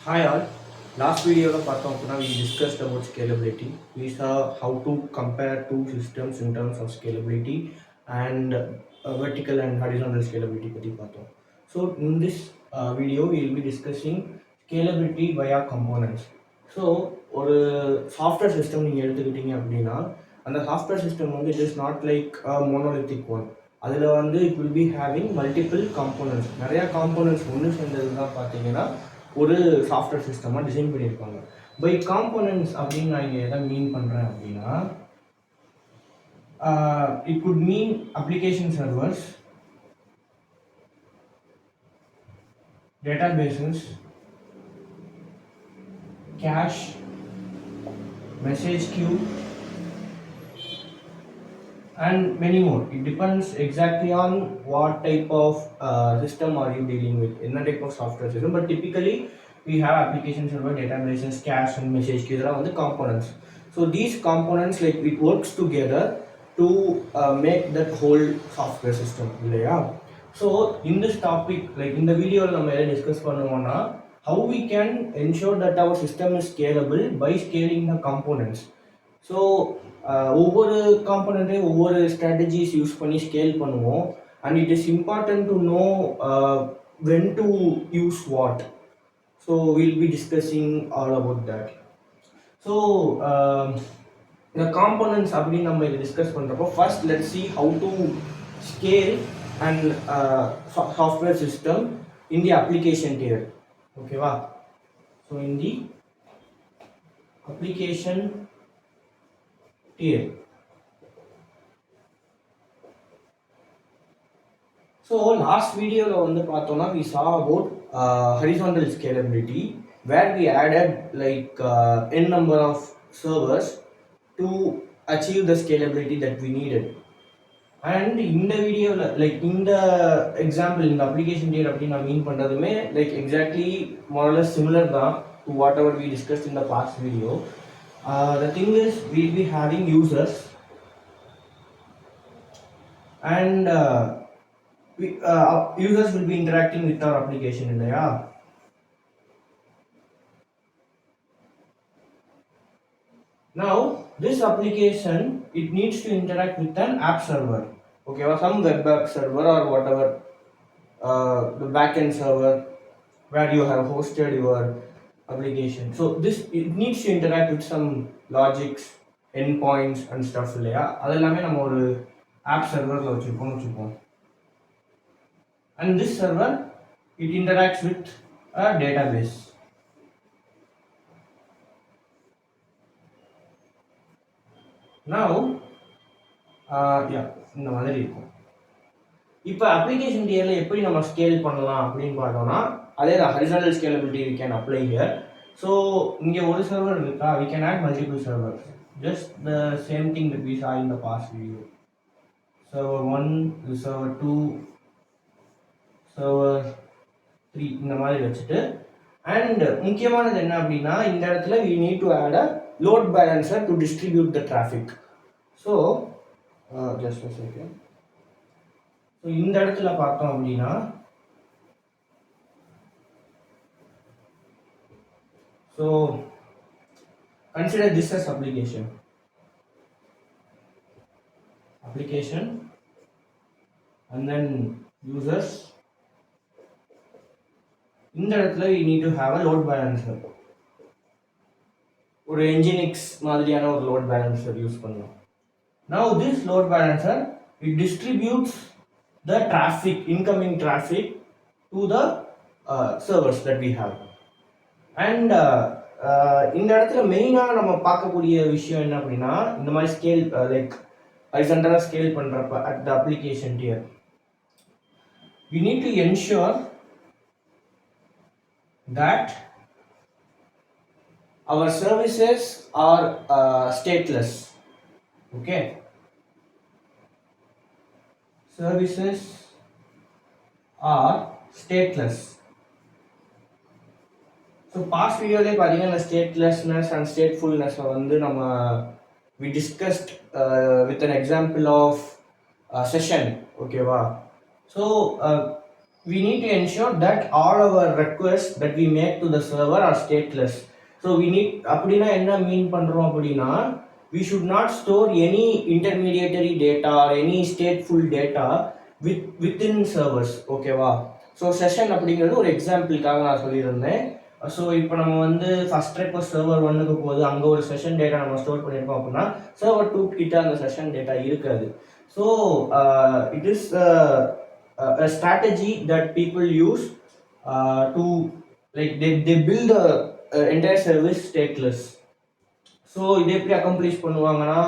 Hi all. Last video we discussed about scalability. We saw how to compare two systems in terms of scalability and vertical and horizontal scalability பத்தி பார்த்தோம். So in this video we will be discussing scalability via components. So ஒரு software system நீங்கள் எடுத்துக்கிட்டீங்க அப்படின்னா அந்த software system வந்து it is not like a monolithic one. அதில் வந்து it will be having multiple components. நிறையா components ஒன்று சேர்ந்தது தான் பார்த்தீங்கன்னா ஒரு சாஃப்ட்வேர் சிஸ்டமாக டிசைன் பண்ணியிருப்பாங்க. பை காம்போனன்ட்ஸ் அப்படின்னு நான் இங்கே எதை மீன் பண்ணுறேன் அப்படின்னா it could mean application servers, databases, cache, message queue and many more. It depends exactly on what type of system are you dealing with, in a type of software system. But typically we have application server, databases, cache and message queue are the components. So these components, like, it works together to make that whole software system. So in this topic, like in the video we discuss how we can ensure that our system is scalable by scaling the components. So ஒவ்வொரு காம்பனண்ட்டையும் ஒவ்வொரு strategies use பண்ணி scale பண்ணுவோம். And it is important to know when to use what. So we'll be discussing all about that. So இந்த components அப்படின்னு நம்ம இதை discuss பண்ணுறப்போ first let's see how to scale and software system in the application tier. ஓகேவா? So in the application tier. So last video we saw about horizontal scalability, where we added like n number of servers to achieve the scalability that we needed. And in the video, like in the example in the application tier அப்படினா மீன் பண்றதுமே like exactly more or less similar to whatever we discussed in the past video. The thing is, we'll be having users, and users will be interacting with our application in there. Now this application, it needs to interact with an app server, okay, or some web app server or whatever, the backend server where you have hosted your application. So this, it needs to interact with some logics, endpoints and stuff இல்லையா? அதெல்லாமே நம்ம ஒரு app serverல வச்சுப்போம். And this server, it interacts with a database. Now இந்த மாதிரி இருக்கும். இப்போ application டியர்ல எப்படி நம்ம ஸ்கேல் பண்ணலாம் அப்படின்னு பார்த்தோம்னா அதே தான் horizontal scalability we can apply here. So இங்கே ஒரு சர்வர் இருக்கா, we can add multiple servers, just the same thing that we saw in the past video. Server 1, server 2, server 3 இந்த மாதிரி வச்சுட்டு, and முக்கியமானது என்ன அப்படின்னா இந்த இடத்துல we need to add a load balancer to distribute the traffic. So just a second. So இந்த இடத்துல பார்த்தோம் அப்படின்னா so consider this as application and then users. இந்த இடத்துல we need to have a load balancer, ஒரு nginx மாதிரியான ஒரு load balancer use பண்ணலாம். Now this load balancer, it distributes the traffic, incoming traffic to the servers that we have. And இந்த இடத்துல மெயினாக நம்ம பார்க்கக்கூடிய விஷயம் என்ன அப்படின்னா இந்த மாதிரி ஸ்கேல் லைக் ஹரிசாண்டலாக ஸ்கேல் பண்ணுறப்ப at the application dear we need to ensure that our services are stateless. Okay, services are stateless. So past வீடியோலே பார்த்தீங்கன்னா இந்த ஸ்டேட்லெஸ்னஸ் அண்ட் ஸ்டேட்ஃபுல்னஸ் வந்து நம்ம we discussed with an example of session. ஓகேவா? So we need to ensure that all our requests that we make to the server are stateless. So we need அப்படின்னா என்ன மீன் பண்றோம் அப்படின்னா we should not store any intermediary data or any stateful data within servers. ஓகேவா? So session அப்படிங்கிறது ஒரு எக்ஸாம்பிளுக்காக நான் சொல்லியிருந்தேன். So இப்போ நம்ம வந்து ஃபர்ஸ்ட் ரெக்வஸ்ட் சர்வர் ஒன்னுக்கு போகுது, அங்கே ஒரு செஷன் டேட்டா நம்ம ஸ்டோர் பண்ணியிருக்கோம் அப்படின்னா சர்வர் 2 கிட்ட அந்த செஷன் டேட்டா இருக்காது. So it is a strategy that people use to like they build a entire service stateless. So இதை எப்படி அக்கம்ப்ளிஷ் பண்ணுவாங்கன்னா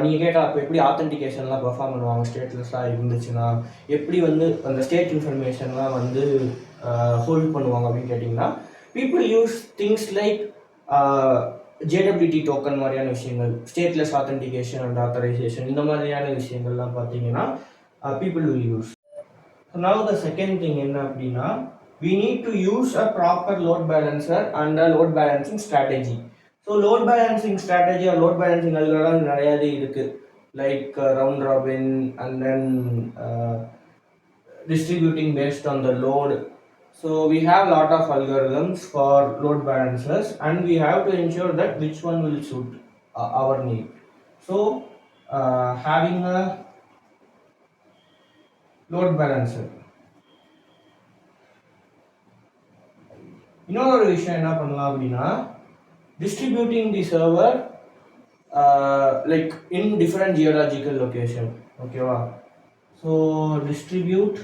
நீங்கள் கேட்டால் அப்போ எப்படி ஆத்தென்டிகேஷன்லாம் பெர்ஃபார்ம் பண்ணுவாங்க ஸ்டேட்லெஸ்லாம் இருந்துச்சுன்னா, எப்படி வந்து அந்த ஸ்டேட் இன்ஃபர்மேஷன்லாம் வந்து ஹோல்ட் பண்ணுவாங்க அப்படின்னு கேட்டிங்கன்னா, people use things like JWT token மாதிரியான விஷயங்கள், ஸ்டேட்லெஸ் ஆத்தென்டிகேஷன் அண்ட் ஆத்தரைசேஷன், இந்த மாதிரியான விஷயங்கள்லாம் பார்த்தீங்கன்னா people will use. Now the second thing என்ன அப்படின்னா, we need to use a proper load balancer and a load balancing strategy. So load balancing strategy or load balancing algorithm நிறையவே இருக்கு, like round robin and then distributing based on the load. So we have lot of algorithms for load balancers and we have to ensure that which one will suit our need. So having a load balancer. இன்னொரு விஷயம் என்ன பண்ணலாம் அப்படின்னா, distributing the server like in different geological location. ஓகேவா? So distribute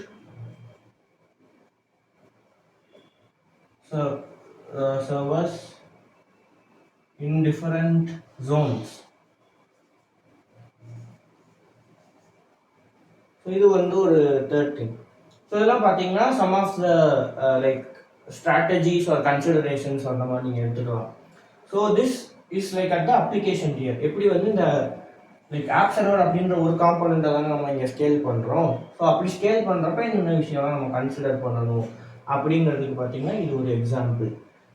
servers in different zones. So இது வந்து ஒரு third thing. So இதெல்லாம் பார்த்தீங்கன்னா some of the like strategies or considerations அந்த மாதிரி நீங்கள் எடுத்துக்கலாம். So this is like at the application tier. எப்படி வந்து இந்த லைக் ஆப் சர்வர் அப்படின்ற ஒரு காம்பனண்ட்டை தானே நம்ம இங்கே ஸ்கேல் பண்ணுறோம். ஸோ அப்படி ஸ்கேல் பண்ணுறப்ப இந்த விஷயம்லாம் நம்ம கன்சிடர் பண்ணணும் அப்படிங்கிறதுக்கு பார்த்தீங்கன்னா இது ஒரு example.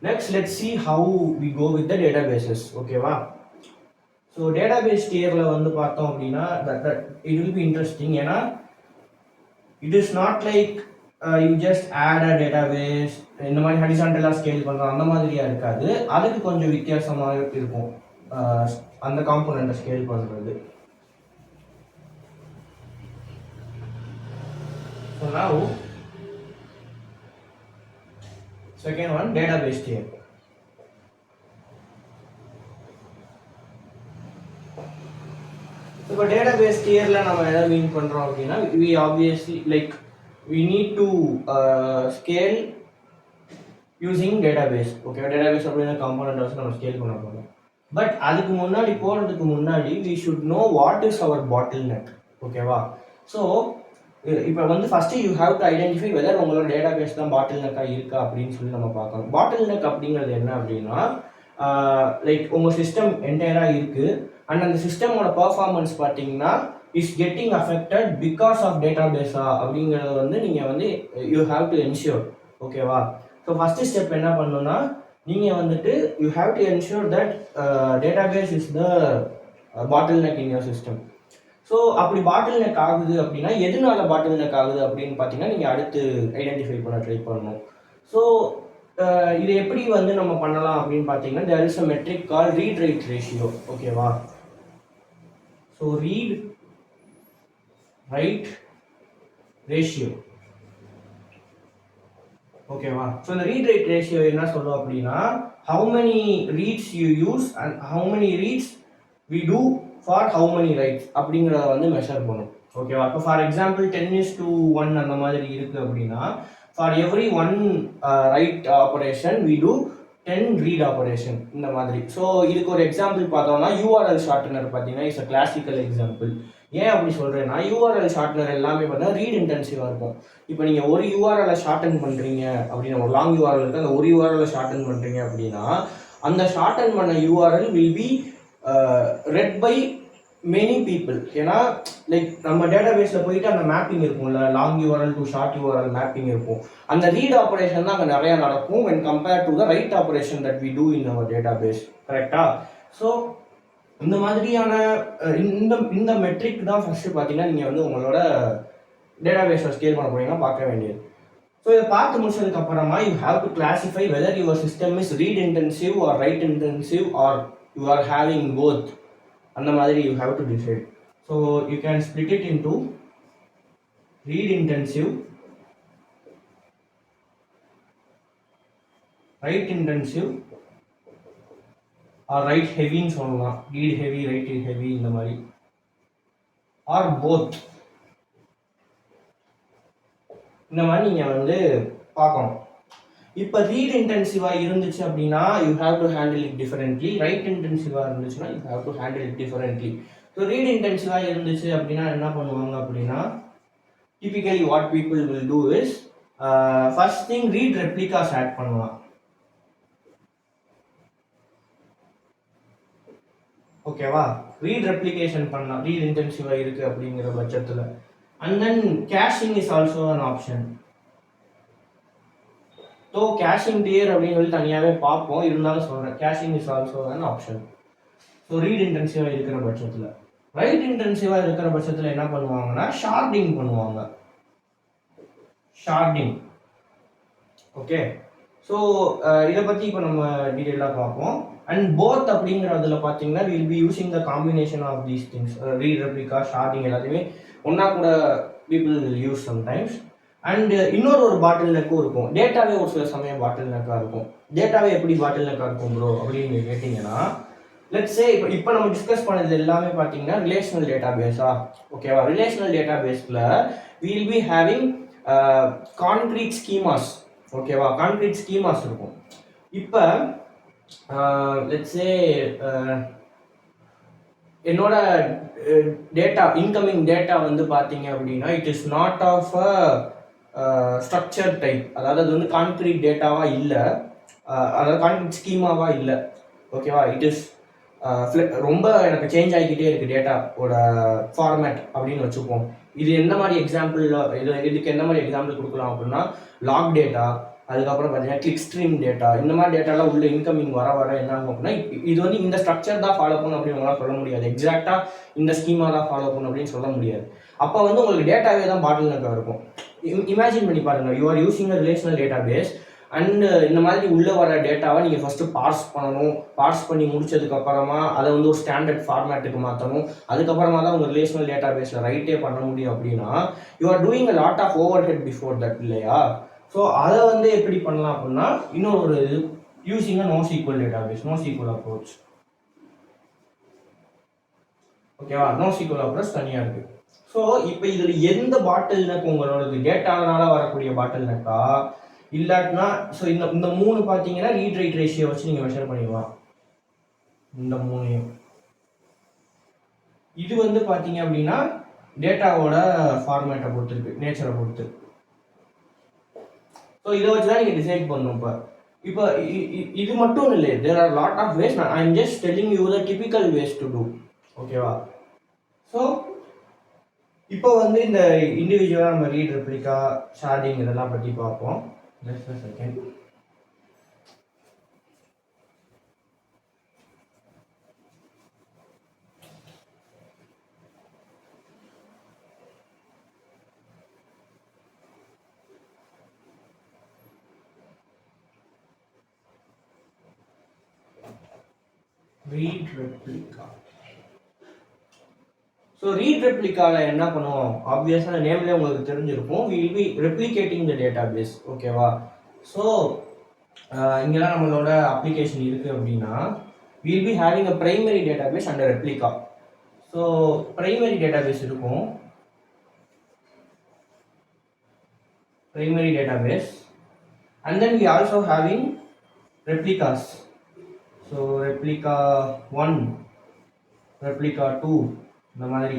Next let's see how we go with the databases. ஓகேவா? ஸோ டேட்டா பேஸ் டியரில் வந்து பார்த்தோம் அப்படின்னா இட் வில் பி இன்ட்ரெஸ்டிங். ஏன்னா it is not like you just add a database, இந்த மாதிரி ஹரிசாண்டலாக ஸ்கேல் பண்ணுறோம் அந்த மாதிரியா இருக்காது. அதுக்கு கொஞ்சம் வித்தியாசமாக இருக்கும் அந்த காம்போனண்ட்டை ஸ்கேல் பண்ணுறது. So now second one database tier. இப்போ டேட்டாபேஸ் டியரில் நம்ம எதை மீன் பண்ணுறோம் அப்படின்னா, we obviously like we need to scale using database. Okay, database அப்படினா காம்போனன்ட் வச்சு நம்ம ஸ்கேல் பண்ண போறோம். பட் அதுக்கு முன்னாடி போறதுக்கு முன்னாடி we should know what is our bottleneck. ஓகேவா? ஸோ இப்போ வந்து first you have to identify weather உங்களோட டேட்டாபேஸ் தான் பாட்டில்நெக்காக இருக்கா அப்படின்னு சொல்லி நம்ம பார்க்கணும். பாட்டில்நெக் அப்படிங்கிறது என்ன அப்படின்னா, லைக் உங்கள் சிஸ்டம் என்டையராக இருக்குது அண்ட் அந்த சிஸ்டமோட பர்ஃபார்மன்ஸ் பார்த்தீங்கன்னா is getting affected because of டேட்டாபேஸா அப்படிங்கிறத வந்து நீங்கள் வந்து யூ ஹாவ் டு என்ஷூர். ஓகேவா? ஸோ ஃபஸ்ட்டு ஸ்டெப் என்ன பண்ணணும்னா, நீங்கள் வந்துட்டு you have to ensure that database is the bottleneck in your system. So அப்படி பாட்டில் நெக் ஆகுது அப்படின்னா எதனால பாட்டில் நெக் ஆகுது அப்படின்னு பார்த்தீங்கன்னா நீங்கள் அடுத்து ஐடென்டிஃபை பண்ண ட்ரை பண்ணணும். ஸோ இது எப்படி வந்து நம்ம பண்ணலாம் அப்படின்னு பார்த்தீங்கன்னா, there is a metric call read right ratio. ஓகேவா? So read right ratio. ஓகேவா? ஸோ இந்த ரீட் ரைட் ரேஷியோ என்ன சொல்லும் அப்படின்னா, how many reads you use and how many reads we do for how many writes அப்படிங்கிறத வந்து மெஷர் பண்ணும். ஓகேவா? இப்போ ஃபார் எக்ஸாம்பிள் 10:1 அந்த மாதிரி இருக்குது அப்படின்னா, for every 1 write operation we do 10 read operation இந்த மாதிரி. ஸோ இதுக்கு ஒரு எக்ஸாம்பிள் பார்த்தோம்னா யூஆர்எல் ஷார்ட்டனர் பார்த்தீங்கன்னா இட்ஸ் அ கிளாசிக்கல் எக்ஸாம்பிள். ஏன் அப்படி சொல்கிறேன்னா, யூஆர்எல் ஷார்ட்னர் எல்லாமே பார்த்தீங்கன்னா ரீட் இன்டென்சிவாக இருக்கும். இப்போ நீங்கள் ஒரு யூஆர்எலை ஷார்டன் பண்ணுறீங்க அப்படின்னா, ஒரு லாங் யூஆர்எல் இருக்குது, அந்த ஒரு யூஆர்எலை ஷார்டன் பண்ணுறீங்க அப்படின்னா அந்த ஷார்டன் பண்ண URL will be read by many people. ஏன்னா லைக் நம்ம டேட்டாபேஸில் போயிட்டு அந்த மேப்பிங் இருக்கும்ல, long URL to short URL mapping இருக்கும். அந்த ரீட் ஆப்ரேஷன் தான் அங்கே நிறையா நடக்கும் when compared to the write operation that we do in our database. கரெக்டா? ஸோ இந்த மாதிரியான இந்த மெட்ரிக் தான் ஃபர்ஸ்ட் பார்த்தீங்கன்னா நீங்கள் வந்து உங்களோட டேட்டாபேஸை ஸ்கேல் பண்ண போறீங்கன்னா பார்க்க வேண்டியது. ஸோ இதை பார்த்து முடிச்சதுக்கு அப்புறமா you have to classify whether your system is read intensive or write intensive or you are having both. அந்த மாதிரி you have to decide. So you can split it into read intensive, write intensive or write ஹெவின்னு சொல்லலாம். Read heavy, right heavy இந்த மாதிரி, are both. இந்த மாதிரி நீங்கள் வந்து பார்க்கணும். இப்போ ரீட் இன்டென்சிவாக இருந்துச்சு அப்படின்னா you have to handle it differently. Write இன்டென்சிவாக இருந்துச்சுன்னா you have to handle it differently. So read இன்டென்சிவாக இருந்துச்சு அப்படின்னா என்ன பண்ணுவாங்க அப்படின்னா, typically what people will do is first thing read replicas add பண்ணலாம். ஓகேவா, ரீட் ரெப்ளிகேஷன் பண்ணலாம் ரீட் இன்டென்சிவாக இருக்குது அப்படிங்கிற பட்சத்தில். And then caching is also an option. So caching tier அப்படின்னு சொல்லி தனியாகவே பார்ப்போம், இருந்தாலும் சொல்கிறேன். caching is also an option. So read இன்டென்சிவாக இருக்கிற பட்சத்தில். ரைட் இன்டென்சிவாக இருக்கிற பட்சத்தில் என்ன பண்ணுவாங்கன்னா ஷார்டிங் பண்ணுவாங்க. ஷார்டிங். ஓகே, ஸோ இதை பற்றி இப்போ நம்ம டீட்டெயிலாக பார்ப்போம். அண்ட் போத் அப்படிங்கிறதுல பார்த்தீங்கன்னா will be using the combination of these things. Read replica, sharding எல்லாத்தையுமே ஒன்றா கூட பீப்புள் யூஸ் சம்டைம்ஸ். அண்ட் இன்னொரு பாட்டில் நெக்கும் இருக்கும். டேட்டாவே ஒரு சில சமயம் பாட்டில் நெக்காக இருக்கும். டேட்டாவே எப்படி பாட்டில் நெக்காக இருக்கும் ப்ரோ அப்படின்னு கேட்டிங்கன்னா, லெட்ஸ் சே இப்போ நம்ம டிஸ்கஸ் பண்ணது எல்லாமே பார்த்தீங்கன்னா ரிலேஷனல் டேட்டா பேஸா. ஓகேவா, ரிலேஷனல் டேட்டா பேஸில் will be having concrete schemas. ஓகேவா, கான்க்ரீட் ஸ்கீமாஸ் இருக்கும். இப்போ லெட்ஸ் சே என்னோட டேட்டா, இன்கமிங் டேட்டா வந்து பார்த்தீங்க அப்படின்னா it is not of a structure type. அதாவது அது வந்து கான்க்ரீட் டேட்டாவாக இல்லை, அதாவது கான்க்ரீட் ஸ்கீமாவாக இல்லை. ஓகேவா, இட் இஸ் ரொம்ப எனக்கு சேஞ்ச் ஆகிக்கிட்டே இருக்குது டேட்டாவோட ஃபார்மேட் அப்படின்னு வச்சுப்போம். இது எந்த மாதிரி எக்ஸாம்பிள், இதுக்கு எந்த மாதிரி எக்ஸாம்பிள் கொடுக்கலாம் அப்படின்னா லாக் டேட்டா, அதுக்கப்புறம் பார்த்தீங்கன்னா கிளிக் ஸ்ட்ரீம் டேட்டா, இந்த மாதிரி டேட்டாலாம் உள்ள இன்கமிங் வர என்ன ஆகும் அப்படின்னா இது வந்து இந்த ஸ்ட்ரக்சர் தான் ஃபாலோ பண்ணணும் அப்படின்னு உங்களால் சொல்ல முடியாது. எக்ஸாக்டாக இந்த ஸ்கீமா தான் ஃபாலோ பண்ணணும் அப்படின்னு சொல்ல முடியாது. அப்போ வந்து உங்களுக்கு டேட்டாவே தான் பாட்டில் நெக்காக இருக்கும். இமேஜின் பண்ணி பாருங்கள், you are using a relational data base and இந்த மாதிரி உள்ளே வர டேட்டாவை நீங்கள் ஃபஸ்ட்டு பார்ஸ் பண்ணணும். பார்ஸ் பண்ணி முடிச்சதுக்கப்புறமா அதை வந்து ஒரு ஸ்டாண்டர்ட் ஃபார்மேட்டுக்கு மாற்றணும். அதுக்கப்புறமா தான் உங்கள் ரிலேஷனல் டேட்டா பேஸில் ரைட்டே பண்ண முடியும். அப்படின்னா you are doing a lot of overhead before that, இல்லையா? ஸோ அதை வந்து எப்படி பண்ணலாம் அப்படின்னா இன்னொரு இது using a NoSQL database, NoSQL approach. ஓகேவா, நோஸ்ஈக்குவல் அப்ரோச் தனியாக இருக்குது. ஸோ இப்போ இதில் எந்த பாட்டில் நெக் உங்களோடது டேட்டானால வரக்கூடிய பாட்டில் நெக்கா இல்லாட்டினா, ஸோ இந்த மூணு பார்த்தீங்கன்னா ரீட் ரைட் ரேஷியோ வச்சு நீங்கள் மெஷர் பண்ணிடலாம். இந்த மூணையும் இது வந்து பார்த்தீங்க அப்படின்னா டேட்டாவோட ஃபார்மேட்டை பொறுத்து இருக்கு, நேச்சரை பொறுத்து. ஸோ இதை வச்சு தான் நீங்கள் டிசைட் பண்ணணும். இப்போ இது மட்டும் இல்லை, there are lot of ways. I am just telling you the typical ways to do. ஓகேவா, ஸோ இப்போ வந்து இந்த இண்டிவிஜுவலாக நம்ம ரீட் ரெப்ளிகா, ஷார்டிங் இதெல்லாம் பற்றி பார்ப்போம். Just a second. Read replica. So read ரெப்ளிகாவில் என்ன பண்ணுவோம், ஆப்வியஸாக நேம்லேயே உங்களுக்கு தெரிஞ்சிருக்கும். we will be replicating the database. ஓகேவா, ஸோ இங்கெல்லாம் நம்மளோட அப்ளிகேஷன் இருக்குது அப்படின்னா we will be having a primary database and a replica. So primary database இருக்கும், primary database, and then we also having replicas. So replica 1, replica 2 இந்த மாதிரி.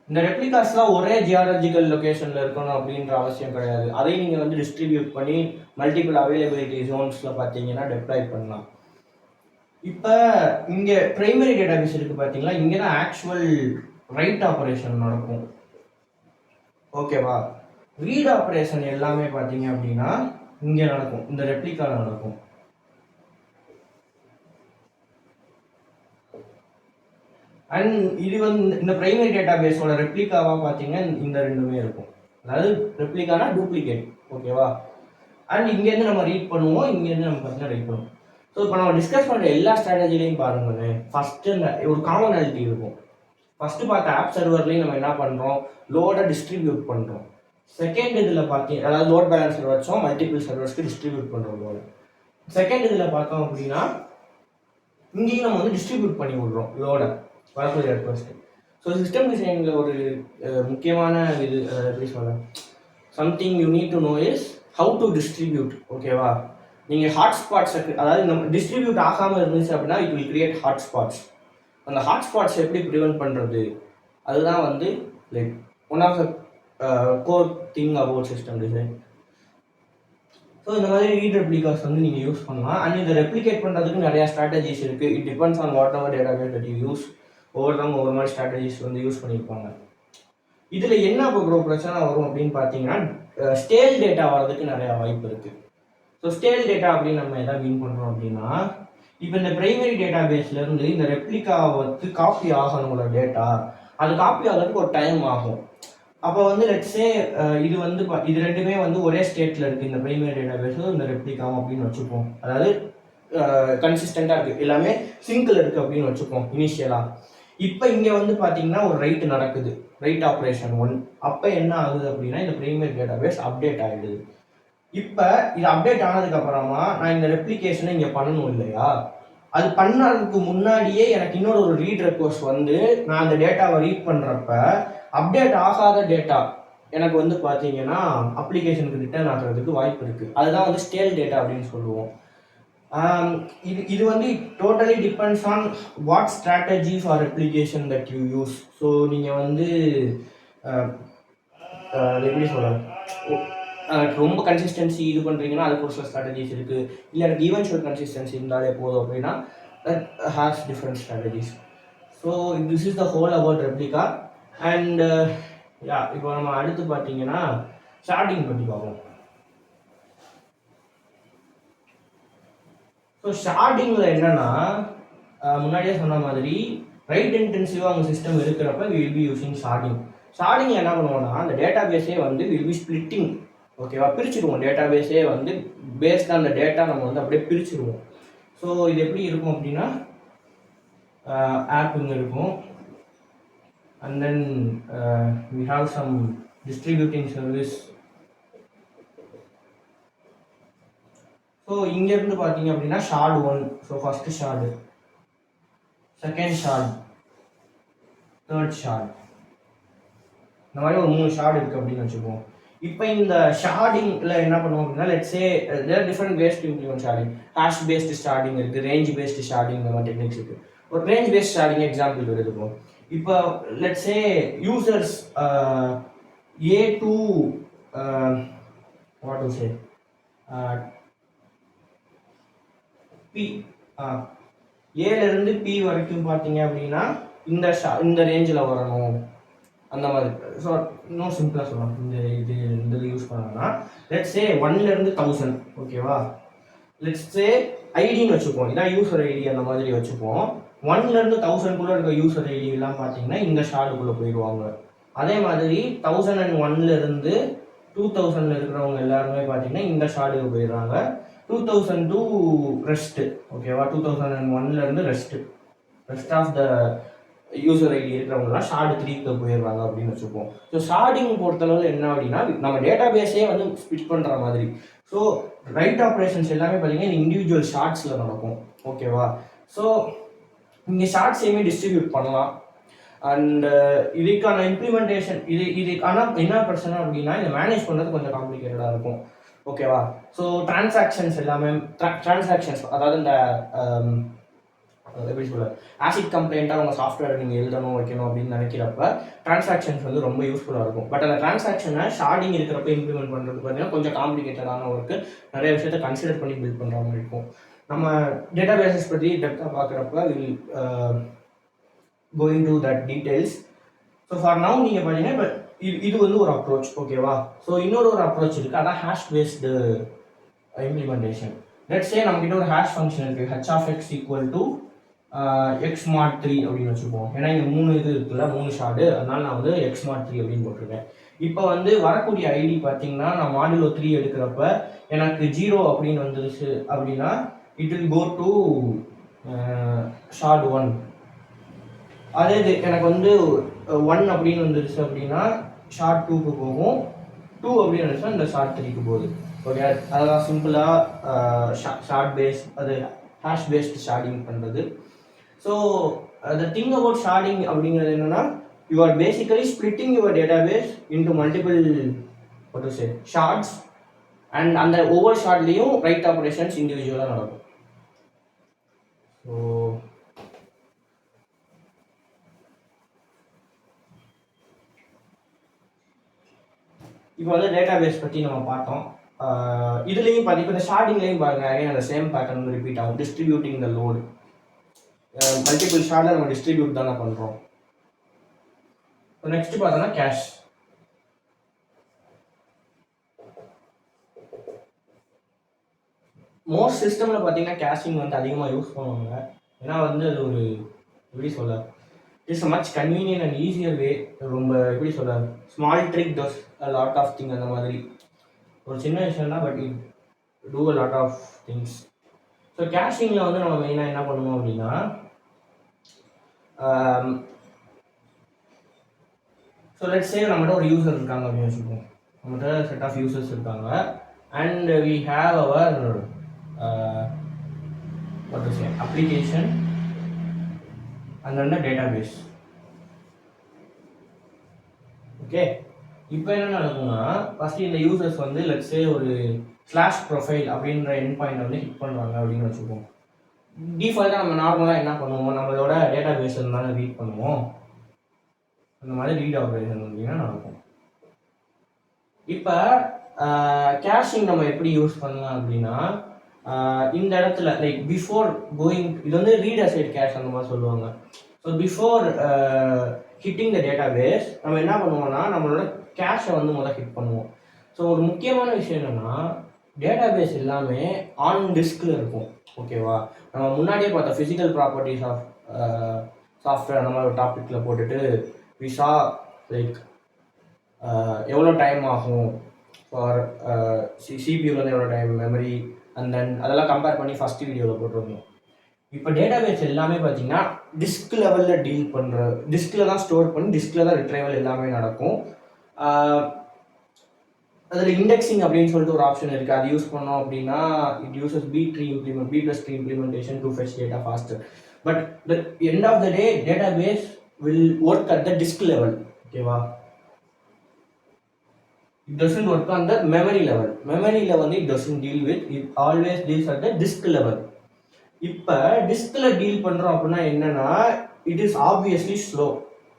இந்த ரெப்ளிகாஸ்லாம் ஒரே ஜியாலஜிக்கல் லொக்கேஷனில் இருக்கணும் அப்படின்ற அவசியம் கிடையாது. அதையும் நீங்கள் வந்து டிஸ்ட்ரிபியூட் பண்ணி மல்டிபிள் அவைலபிலிட்டி ஜோன்ஸில் பார்த்தீங்கன்னா டெப்ளாய் பண்ணலாம். இப்போ இங்கே ப்ரைமரி டேட்டாபேஸ் இருக்குது பார்த்தீங்களா, இங்கே தான் ஆக்சுவல் ரைட் ஆப்ரேஷன் நடக்கும். ஓகேவா, ரீட் ஆப்ரேஷன் எல்லாமே பார்த்தீங்க அப்படின்னா இங்கே நடக்கும், இந்த ரெப்ளிகாவில் நடக்கும். அண்ட் இது வந்து இந்த பிரைமரி டேட்டா பேஸோட ரெப்ளிகாவாக பார்த்தீங்கன்னா இந்த ரெண்டுமே இருக்கும். அதாவது ரெப்ளிகானா டூப்ளிகேட். ஓகேவா, அண்ட் இங்கேருந்து நம்ம ரீட் பண்ணுவோம், இங்கேருந்து நம்ம பார்த்தீங்கன்னா ரைட் பண்ணுவோம். ஸோ இப்போ நம்ம டிஸ்கஸ் பண்ணுற எல்லா ஸ்ட்ராட்டஜிலையும் பாருங்களேன், ஃபஸ்ட்டு ஒரு காமனாலிட்டி இருக்கும். ஃபஸ்ட்டு பார்த்த ஆப் சர்வர்லையும் நம்ம என்ன பண்ணுறோம், லோடை டிஸ்ட்ரிபியூட் பண்ணுறோம். செகண்ட் இதில் பார்த்தீங்க, அதாவது லோட் பேலன்ஸர் வச்சோம் மல்டிபிள் சர்வர்ஸ்க்கு டிஸ்ட்ரிபியூட் பண்ணுறோம் லோடு. செகண்ட் இதில் பார்த்தோம் அப்படின்னா இங்கேயும் நம்ம வந்து டிஸ்ட்ரிபியூட் பண்ணி விடுறோம் லோடை வரக்கூடிய ரெக்வஸ்ட்டு. ஸோ சிஸ்டம் டிசைனில் ஒரு முக்கியமான இது எப்படி சொல்ல, something you need to know is how to distribute. ஓகேவா, நீங்கள் ஹாட்ஸ்பாட்ஸை, அதாவது நம்ம டிஸ்ட்ரிபியூட் ஆகாமல் இருந்துச்சு அப்படின்னா இட் வில் கிரியேட் ஹாட்ஸ்பாட்ஸ். அந்த ஹாட்ஸ்பாட்ஸ் எப்படி ப்ரிவென்ட் பண்ணுறது, அதுதான் வந்து like one of the core thing about system design. So இந்த மாதிரி ரீட் ரெப்ளிகாஸ் வந்து நீங்கள் யூஸ் பண்ணலாம். அண்ட் இதை ரெப்ளிகேட் பண்ணுறதுக்கு நிறையா ஸ்ட்ராட்டஜிஸ் இருக்குது. It depends on what ever database that you use. ஒவ்வொருத்தவங்க ஒவ்வொரு மாதிரி ஸ்ட்ராட்டஜிஸ் வந்து யூஸ் பண்ணியிருப்பாங்க. இதில் என்ன இப்போ பிரச்சனை வரும் அப்படின்னு பார்த்தீங்கன்னா, ஸ்டேல் டேட்டா வர்றதுக்கு நிறையா வாய்ப்பு இருக்குது. ஸோ ஸ்டேல் டேட்டா அப்படின்னு நம்ம எதாவது மீன் பண்ணுறோம் அப்படின்னா, இப்போ இந்த பிரைமரி டேட்டா பேஸ்லேருந்து இந்த ரெப்ளிகாவுக்கு காப்பி ஆகணுங்கிற டேட்டா, அது காப்பி ஆகிறதுக்கு ஒரு டைம் ஆகும். அப்போ வந்து லெட்ஸே இது வந்து இது ரெண்டுமே வந்து ஒரே ஸ்டேட்டில் இருக்குது, இந்த பிரைமரி டேட்டா பேஸும் இந்த ரெப்ளிகாவும் அப்படின்னு வச்சுப்போம். அதாவது கன்சிஸ்டண்ட்டாக இருக்குது, எல்லாமே சிங்கிள் இருக்குது அப்படின்னு வச்சுப்போம் இனிஷியலாக. இப்போ இங்கே வந்து பார்த்தீங்கன்னா ஒரு ரைட் நடக்குது, ரைட் ஆப்ரேஷன் 1. அப்போ என்ன ஆகுது அப்படின்னா இந்த பிரைமரி டேட்டா பேஸ் அப்டேட் ஆகிடுது. இப்போ இது அப்டேட் ஆனதுக்கப்புறமா நான் இந்த ரெப்ளிகேஷனை இங்கே பண்ணணும் இல்லையா, அது பண்ணதுக்கு முன்னாடியே எனக்கு இன்னொரு ஒரு ரீட் ரெக்வஸ்ட் வந்து நான் அந்த டேட்டாவை ரீட் பண்ணுறப்ப அப்டேட் ஆகாத டேட்டா எனக்கு வந்து பார்த்தீங்கன்னா அப்ளிகேஷனுக்கு ரிட்டர்ன் ஆகிறதுக்கு வாய்ப்பு இருக்குது. அதுதான் வந்து ஸ்டேல் டேட்டா அப்படின்னு சொல்லுவோம். இது வந்து totally depends on what strategy for replication that you use. So நீங்கள் வந்து எப்படி சொல்ல, ரொம்ப கன்சிஸ்டன்சி இது பண்ணுறீங்கன்னா அதுக்கு ஒரு சில ஸ்ட்ராட்டஜிஸ் இருக்குது. இல்லை எனக்கு ஈவென்ச்சுவல் கன்சிஸ்டன்சி இருந்தாலே போதும் அப்படின்னா that has different strategies. So this is the whole about replica. And yeah, இப்போ நம்ம அடுத்து பார்த்தீங்கன்னா ஷார்டிங் பற்றி பார்ப்போம். ஸோ ஷார்டிங்கில் என்னென்னா, முன்னாடியே சொன்ன மாதிரி ரைட் இன்டென்சிவாக அவங்க சிஸ்டம் இருக்கிறப்ப will be using sharding. Sharding என்ன பண்ணுவோம்னா, அந்த டேட்டா பேஸே வந்து வில் பி ஸ்பிளிட்டிங். ஓகேவா, பிரிச்சுடுவோம். டேட்டா பேஸே வந்து பேஸ்ட் ஆன் த டேட்டா நம்ம வந்து அப்படியே பிரிச்சுடுவோம். ஸோ இது எப்படி இருக்கும் அப்படின்னா, ஆப் இங்கே இருக்கும், and then we have some distributing service. So இங்கேருந்து பார்த்தீங்க அப்படின்னா shard 1. So first shard, second shard, third shard, இந்த மாதிரி ஒரு 3 ஷார்ட் இருக்குது அப்படின்னு வச்சுக்குவோம். இப்போ இந்த ஷார்டிங்கில் என்ன பண்ணுவோம் அப்படின்னா, let's say there different ways to implement sharding. Hash based sharding இருக்குது, ரேஞ்ச் பேஸ்டு ஷார்டிங், இந்த மாதிரி டெக்னிக்ஸ் இருக்குது. ஒரு ரேஞ்ச் பேஸ்ட் ஷார்டிங் எக்ஸாம்பிள் எடுத்துப்போம். இப்போ let's say users A to what to say B, ஏலேருந்து பி வரைக்கும் பார்த்தீங்க அப்படின்னா இந்த ரேஞ்சில் வரணும் அந்த மாதிரி. ஸோ இன்னும் சிம்பிளாக சொல்லலாம், இந்த யூஸ் பண்ணோம்னா லெட்ஸே 1லேருந்து 1000. ஓகேவா, லெட்ஸே ஐடின்னு வச்சுப்போம், இதான் யூசர் ஐடி, அந்த மாதிரி வச்சுப்போம். 1லேருந்து 1000 கூட இருக்க யூசர் ஐடி எல்லாம் பார்த்தீங்கன்னா இந்த ஷார்டுக்குள்ளே போயிடுவாங்க. அதே மாதிரி 1001லேருந்து 2000 இருக்கிறவங்க எல்லாருமே பார்த்தீங்கன்னா இந்த ஷார்டுக்கு போயிடுறாங்க. 2000 டு ரெஸ்ட்டு. ஓகேவா, 2001லேருந்து rest of the user ID இருக்கிறவங்கலாம் ஷார்டு 3க்கு போயிடுறாங்க அப்படின்னு வச்சுப்போம். ஸோ ஷார்டிங் பொறுத்தளவு என்ன அப்படின்னா, நம்ம டேட்டா பேஸே வந்து ஸ்பிட் பண்ணுற மாதிரி. ஸோ ரைட் ஆப்ரேஷன்ஸ் எல்லாமே பார்த்தீங்கன்னா இந்த இண்டிவிஜுவல் ஷார்ட்ஸில் நடக்கும். ஓகேவா, ஸோ இங்கே ஷார்ட்ஸையுமே டிஸ்ட்ரிபியூட் பண்ணலாம். அண்ட் இதுக்கான இம்ப்ளிமெண்டேஷன் இதுக்கான என்ன பிரச்சனை அப்படின்னா, இதை மேனேஜ் பண்ணுறது கொஞ்சம் காம்ப்ளிகேட்டடாக இருக்கும். ஓகேவா, ஸோ டிரான்சாக்ஷன்ஸ் எல்லாமே அதாவது இந்த எப்படி சொல்ல, ஆசிட் கம்ப்ளைண்ட்டாக உங்கள் சாஃப்ட்வேரை நீங்கள் எழுதணும் வைக்கணும் அப்படின்னு நினைக்கிறப்ப டிரான்சாக்ஷன்ஸ் வந்து ரொம்ப யூஸ்ஃபுல்லாக இருக்கும். பட் அந்த டிரான்சாக்ஷனை ஷார்டிங் இருக்கிறப்ப இம்ப்ளிமெண்ட் பண்ணுறது பார்த்தீங்கன்னா கொஞ்சம் காம்ப்ளிகேட்டடான ஒர்க்கு, நிறைய விஷயத்தை கன்சிடர் பண்ணி பில்ட் பண்ணுற மாதிரி இருக்கும். நம்ம டேட்டா பேசஸ் பற்றி டெப்த்தாக பார்க்குறப்ப will going to that details. So for now நீங்கள் பார்த்தீங்கன்னா இது வந்து ஒரு அப்ரோச். ஓகேவா, ஸோ இன்னொரு அப்ரோச் இருக்குது, அதான் hash based implementation. Let's say நம்மகிட்ட ஒரு ஹேஷ் ஃபங்க்ஷன் இருக்குது, h of x equal to x mod 3 அப்படின்னு வச்சுப்போம். ஏன்னா இங்கே 3 இது இருக்குல்ல, 3 ஷார்டு, அதனால நான் வந்து x mod 3 அப்படின்னு போட்டிருக்கேன். இப்போ வந்து வரக்கூடிய ஐடி பார்த்தீங்கன்னா நான் மாடுலோ 3 எடுக்கிறப்ப எனக்கு 0 அப்படின்னு வந்துருச்சு அப்படின்னா it will go to shard 1. அதே இது எனக்கு வந்து 1 அப்படின்னு வந்துருச்சு அப்படின்னா ஷார்ட் 2க்கு போகும், 2 அப்படின்னு வந்துச்சுன்னா இந்த ஷார்ட் 3க்கு போகுது. ஓகே, அதெல்லாம் சிம்பிளாக ஷார்ட் பேஸ் அது ஹேஷ் பேஸ்ட் ஷார்டிங் பண்ணுறது. So the thing about sharding அப்படிங்கிறது என்னன்னா you are basically splitting your database into multiple what to say shards and அந்த ஒவ்வொரு ஷார்ட்லேயும் ரைட் ஆப்ரேஷன்ஸ் இண்டிவிஜுவலாக நடக்கும். ஸோ இப்போ வந்து டேட்டாபேஸ் பற்றி நம்ம பார்த்தோம். இதுலேயும் பார்த்தீங்கன்னா இந்த ஷார்டிங்லேயும் பாருங்க, அந்த சேம் பேட்டர்ன் ரிப்பீட் ஆகும். டிஸ்ட்ரிபியூட்டிங் த லோடு மல்டிபிள் ஷார்டில் நம்ம டிஸ்ட்ரிபியூட் தானே பண்ணுறோம். நெக்ஸ்ட் பார்த்தோன்னா கேஷ். மோஸ்ட் சிஸ்டமில் பார்த்தீங்கன்னா கேஷிங் வந்து அதிகமாக யூஸ் பண்ணுவாங்க. ஏன்னா வந்து அது ஒரு எப்படி சொல்ல it's much convenient and easier way. ரொம்ப எப்படி சொல்ல small trick does a lot of thing. அந்த மாதிரி ஒரு சின்ன விஷயம் தான், but it do a lot of things. So கேஷிங்கில் வந்து நம்ம மெயினாக என்ன பண்ணுவோம் அப்படின்னா ஸோ லெட்ஸ் சே நம்மகிட்ட ஒரு யூசர் இருக்காங்க அப்படின்னு வச்சுக்கோம். நம்மகிட்ட செட் ஆஃப் யூசர்ஸ் இருக்காங்க and we have our what to say application and then the database. Okay, இப்போ என்ன நடக்கும்னா ஃபர்ஸ்ட் இந்த யூசர்ஸ் வந்து லெட்ஸ் சே ஒரு ஸ்லாஷ் ப்ரொஃபைல் அப்படின்ற எண்ட் பாயிண்ட் வந்து ஹிட் பண்ணுறாங்க அப்படின்னு வச்சுக்கோம். டிஃபால்ட்டாக நம்ம நார்மலாக என்ன பண்ணுவோம், நம்மளோட டேட்டாபேஸ் இருந்தாலும் ரீட் பண்ணுவோம். அந்த மாதிரி ரீட் ஆப்ரேஷன் அப்படின்னா நடக்கும். இப்போ கேஷிங் நம்ம எப்படி யூஸ் பண்ணலாம் அப்படின்னா இந்த இடத்துல லைக் பிஃபோர் கோயிங், இது வந்து ரீட் அசைட் கேஷ் அந்த மாதிரி சொல்லுவாங்க. ஸோ பிஃபோர் ஹிட்டிங் த டேட்டாபேஸ் நம்ம என்ன பண்ணுவோம்னா நம்மளோட கேஷை வந்து முதல்ல ஹிட் பண்ணுவோம். ஸோ ஒரு முக்கியமான விஷயம் என்னென்னா டேட்டாபேஸ் எல்லாமே ஆன் டிஸ்கில் இருக்கும். ஓகேவா, நம்ம முன்னாடியே பார்த்த ஃபிசிக்கல் ப்ராப்பர்ட்டிஸ் ஆஃப் சாஃப்ட்வேர் அந்த மாதிரி ஒரு டாப்பிக்கில் போட்டுட்டு வி சா லைக் எவ்வளோ டைம் ஆகும் ஃபார் சிபியூலேருந்து எவ்வளோ டைம், மெமரி அண்ட் தென் அதெல்லாம் கம்பேர் பண்ணி ஃபஸ்ட் வீடியோவில் போட்டிருந்தோம். இப்போ டேட்டாபேஸ் எல்லாமே பார்த்தீங்கன்னா டிஸ்க் லெவலில் டீல் பண்ணுற, டிஸ்கில் தான் ஸ்டோர் பண்ணி டிஸ்கில் தான் ரிட்ரைவல் எல்லாமே நடக்கும். அதில் இண்டெக்ஸிங் அப்படின்னு சொல்லிட்டு ஒரு ஆப்ஷன் இருக்குது. அது யூஸ் பண்ணோம் அப்படின்னா it uses B plus tree implementation to fetch data faster. But the end of the day database will work at the disk level. ஓகேவா, it doesn't work on the memory level. Memory level it doesn't deal with, it always deals at the disk level. இப்போ டிஸ்கில் deal பண்ணுறோம் அப்படின்னா என்னன்னா it is obviously slow.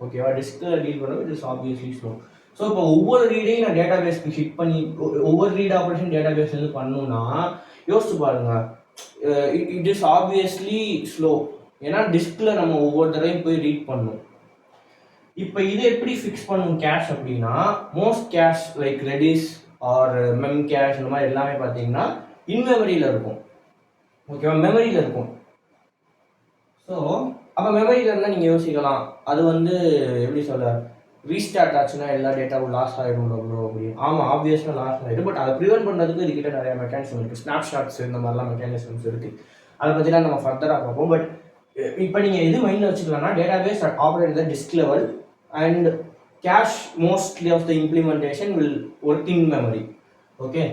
ஓகேவா, டிஸ்கில் deal பண்ணுறோம் it is obviously slow. So இப்போ ஒவ்வொரு ரீடையும் நான் டேட்டாபேஸ்க்கு ஹிட் பண்ணி ஒவ்வொரு ரீட் ஆப்ரேஷன் டேட்டாபேஸ் வந்து பண்ணணும்னா யோசிச்சு பாருங்க, இட் இஸ் ஆப்வியஸ்லி ஸ்லோ. ஏன்னா டிஸ்கில் நம்ம ஒவ்வொரு தடவையும் போய் ரீட் பண்ணணும். இப்போ இது எப்படி ஃபிக்ஸ் பண்ணும் கேஷ் அப்படின்னா most cache like Redis or Memcache இந்த மாதிரி எல்லாமே பார்த்தீங்கன்னா இன் மெமரியில் இருக்கும். ஓகேவா, மெமரியில் இருக்கும். ஸோ அப்போ மெமரியில் இருந்தால் நீங்கள் யோசிக்கலாம் அது வந்து எப்படி சொல்ல ரீஸ்டார்ட் ஆச்சுன்னா எல்லா டேட்டாவும் லாஸ் ஆகிடும் ப்ரோ அப்படின்னு. ஆமாம், ஆப்வியஸாக லாஸ் ஆகிடும். பட் அதை ப்ரிவென்ட் பண்ணுறதுக்கு இதுக்கிட்ட நிறைய மெக்கானிசம் இருக்குது. ஸ்னாப்ஷாட்ஸ் இந்த மாதிரிலாம் மெக்கானிசம்ஸ் இருக்குது. அதை பற்றிலாம் நம்ம ஃபர்தராக பார்ப்போம். பட் இப்போ நீங்கள் எது மைண்டில் வச்சுக்கலாம்னா database operate the disk level and cache mostly of the implementation will work in memory. Okay,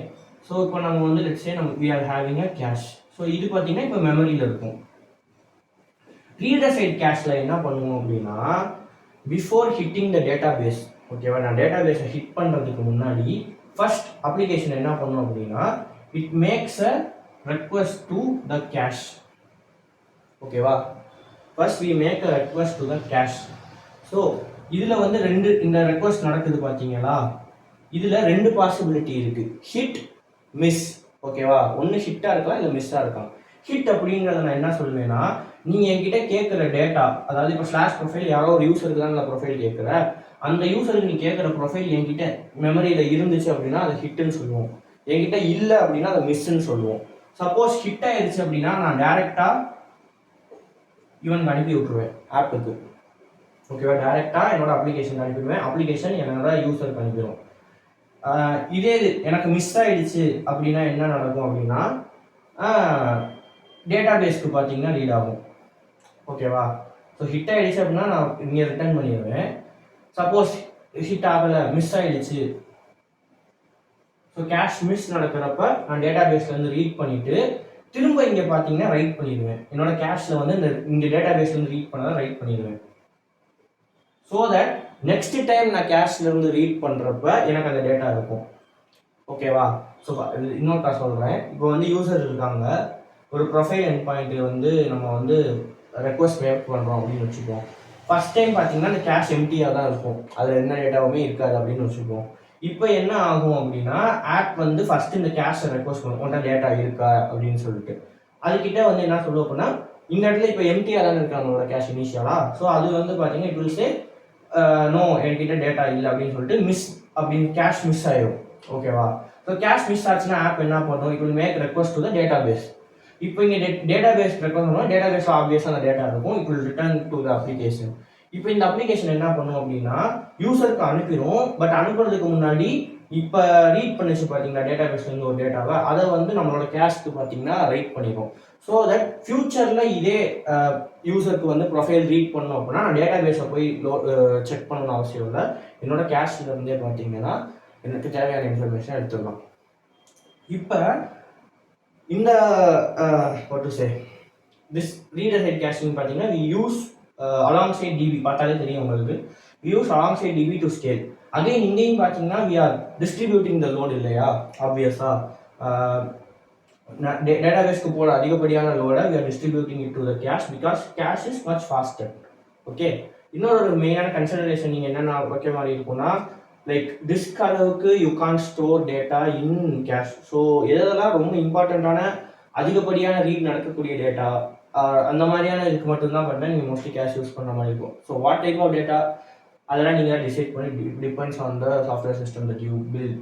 so இப்போ நம்ம வந்து let's say we are having a cache. so இது பார்த்தீங்கன்னா இப்போ மெமரியில் இருக்கும். ரீடர் சைட் கேஷ்ல என்ன பண்ணுவோம் அப்படின்னா பிஃபோர் ஹிட்டிங் த டேட்டாபேஸ், ஓகேவா, நான் டேட்டாபேஸை ஹிட் பண்ணுறதுக்கு முன்னாடி ஃபர்ஸ்ட் அப்ளிகேஷன் என்ன பண்ணும் அப்படின்னா it makes a request to the cache. ஓகேவா, first we make a request to the cache. ஸோ இதில் வந்து இந்த ரெக்வஸ்ட் நடக்குது பார்த்தீங்களா, இதில் 2 பாசிபிலிட்டி இருக்குது, ஹிட் மிஸ். ஓகேவா, ஒன்று ஹிட்டாக இருக்கலாம் இல்லை மிஸ்ஸாக இருக்கலாம். ஹிட் அப்படிங்கிறத நான் என்ன சொல்லுவேன்னா நீங்கள் என்கிட்ட கேட்குற டேட்டா, அதாவது இப்போ ஸ்லாஷ் ப்ரொஃபைல் யாரோ ஒரு யூஸருக்கு தான் நான் ப்ரொஃபைல் கேட்குறேன், அந்த யூஸருக்கு நீ கேட்குற ப்ரொஃபைல் என்கிட்ட மெமரியில் இருந்துச்சு அப்படின்னா அதை ஹிட்டுன்னு சொல்லுவோம். என்கிட்ட இல்லை அப்படின்னா அதை மிஸ்ன்னு சொல்லுவோம். சப்போஸ் ஹிட் ஆயிடுச்சு அப்படின்னா நான் டேரெக்டாக இவனுக்கு அனுப்பி விட்டுருவேன் ஆப்புக்கு. ஓகேவா. டேரெக்டாக என்னோட அப்ளிகேஷன் அனுப்பிடுவேன், அப்ளிகேஷன் என்னோட யூசருக்கு அனுப்பிடும். இதே இது எனக்கு மிஸ் ஆகிடுச்சு அப்படின்னா என்ன நடக்கும் அப்படின்னா டேட்டா பேஸ்க்கு பார்த்தீங்கன்னா ரீட் ஆகும். ஓகேவா. ஸோ ஹிட் ஆகிடுச்சு அப்படின்னா நான் இங்கே ரிட்டர்ன் பண்ணிடுவேன். சப்போஸ் ஹிட் ஆகலை, மிஸ் ஆகிடுச்சு, ஸோ கேஷ் மிஸ் நடக்கிறப்ப நான் டேட்டா பேஸ்லேருந்து ரீட் பண்ணிவிட்டு திரும்ப இங்கே பார்த்தீங்கன்னா ரைட் பண்ணிடுவேன். என்னோட கேஷில் வந்து இங்கே டேட்டா பேஸ்லேருந்து ரீட் பண்ணால் ரைட் பண்ணிடுவேன். ஸோ தட் நெக்ஸ்ட் டைம் நான் கேஷ்லேருந்து ரீட் பண்ணுறப்ப எனக்கு அந்த டேட்டா இருக்கும். ஓகேவா. ஸோ இன்னொரு சொல்கிறேன். இப்போ வந்து யூசர் இருக்காங்க, ஒரு ப்ரொஃபைல் எண்ட் பாயிண்ட் வந்து நம்ம வந்து ரெக்வஸ்ட் மேக் பண்ணுறோம் அப்படின்னு வச்சுப்போம். ஃபஸ்ட் டைம் பார்த்தீங்கன்னா அந்த கேஷ் எம்டியாக தான் இருக்கும், அதில் என்ன டேட்டாவுமே இருக்காது அப்படின்னு வச்சுப்போம். இப்போ என்ன ஆகும் அப்படின்னா ஆப் வந்து ஃபஸ்ட்டு இந்த கேஷை ரெக்வஸ்ட் பண்ணும், உன்ட்ட டேட்டா இருக்கா அப்படின்னு சொல்லிட்டு. அதுக்கிட்ட வந்து என்ன சொல்லுவோம் அப்படின்னா இந்த இடத்துல இப்போ எம்டியாக தானே இருக்கு நம்மளோட கேஷ் இனிஷியலாக. ஸோ அது வந்து பார்த்தீங்கன்னா இட் வில் சே நோ, என்கிட்ட டேட்டா இல்லை அப்படின்னு சொல்லிட்டு மிஸ் அப்படின்னு கேஷ் மிஸ் ஆயிடும். ஓகேவா. ஸோ கேஷ் மிஸ் ஆச்சுன்னா ஆப் என்ன பண்ணும், it will make request to the data base. இப்போ இங்கே டேட்டா பேஸ் ரெக்வஸ்ட் பண்ணோம், டேட்டா பேஸில் ஆப்வியஸாக அந்த டேட்டா இருக்கும், it will return to the application. இப்போ இந்த அப்ளிகேஷன் என்ன பண்ணும் அப்படின்னா யூசருக்கு அனுப்பிடும். பட் அனுப்புறதுக்கு முன்னாடி இப்போ ரீட் பண்ணிச்சு பார்த்தீங்கன்னா டேட்டா பேஸ்லேருந்து ஒரு டேட்டாவை, அதை வந்து நம்மளோட கேஷ்க்கு பார்த்தீங்கன்னா ரைட் பண்ணிடும். ஸோ தட் ஃபியூச்சரில் இதே யூசருக்கு வந்து ப்ரொஃபைல் ரீட் பண்ணோம் அப்படின்னா நான் டேட்டா பேஸை போய் செக் பண்ணணும்னு அவசியம் இல்லை. என்னோட கேஷ்ல இருந்தே பார்த்தீங்கன்னா எனக்கு தேவையான இன்ஃபர்மேஷன் எடுத்துக்கலாம். இப்போ இந்த what to say this read ahead cashing பார்த்தீங்கன்னா வி யூஸ் alongside DB, பார்த்தாலே தெரியும் உங்களுக்கு. we use alongside DB to scale. Again இங்கேயும் பார்த்தீங்கன்னா we are distributing the load இல்லையா. ஆப்வியஸாக டேட்டாபேஸ்க்கு போட அதிகப்படியான லோடை we are distributing it to the cache because cache is much faster. Okay. இன்னொரு மெயினான கன்சிடரேஷன் நீங்கள் என்னென்ன வைக்க மாதிரி இருக்குன்னா லைக் டிஸ்க் அளவுக்கு you can store data in cache. So எதெல்லாம் ரொம்ப இம்பார்ட்டண்ட்டான அதிகப்படியான ரீட் நடக்கக்கூடிய டேட்டா அந்த மாதிரியான இதுக்கு மட்டும்தான் பண்ணால் நீங்கள் மோஸ்ட்லி கேஷ் யூஸ் பண்ணுற மாதிரி இருக்கும். So what type of data அதெல்லாம் நீங்கள் டிசைட் பண்ணி depends on the software system that you build.